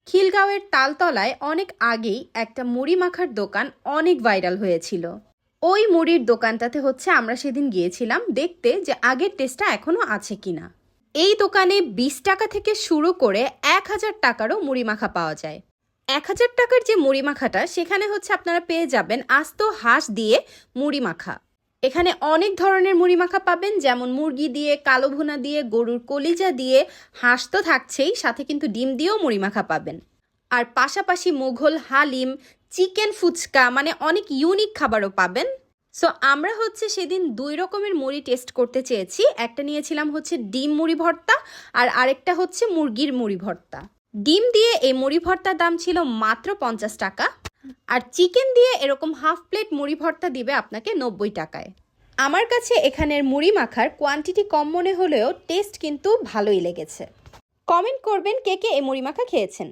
খিলগাঁওয়ের তালতলায় অনেক আগেই একটা মুড়ি মাখার দোকান অনেক ভাইরাল হয়েছিল। ওই মুড়ির দোকানটাতে আমরা সেদিন গিয়েছিলাম দেখতে যে আগের টেস্টটা এখনো আছে কিনা। এই দোকানে 20 টাকা থেকে শুরু করে 1000 টাকারও মুড়ি মাখা পাওয়া যায়। 1000 টাকার যে মুড়ি মাখাটা সেখানে আপনারা পেয়ে যাবেন আস্ত হাঁস দিয়ে মুড়ি মাখা। এখানে অনেক ধরনের মুড়ি মাখা পাবেন, যেমন মুরগি দিয়ে, কালো ভুনা দিয়ে, গরুর কলিজা দিয়ে, হাঁস তো থাকছেই, সাথে কিন্তু ডিম দিয়েও মুড়ি মাখা পাবেন। আর পাশাপাশি মুঘল হালিম, চিকেন ফুচকা, মানে অনেক ইউনিক খাবারও পাবেন। সো আমরা সেদিন 2 রকমের মুড়ি টেস্ট করতে চেয়েছি। একটা নিয়েছিলাম ডিম মুড়ি ভর্তা, আর আরেকটা মুরগির মুড়ি ভর্তা। ডিম দিয়ে এই মুড়ি ভর্তার দাম ছিল মাত্র 50 টাকা, আর চিকেন দিয়ে এরকম হাফ প্লেট মুড়ি ভর্তা দিবে আপনাকে 90 টাকায়। আমার কাছে এখানের মুড়ি মাখার কোয়ান্টিটি কম মনে হলেও টেস্ট কিন্তু ভালোই লেগেছে। কমেন্ট করবেন কে কে এই মুড়ি মাখা খেয়েছেন।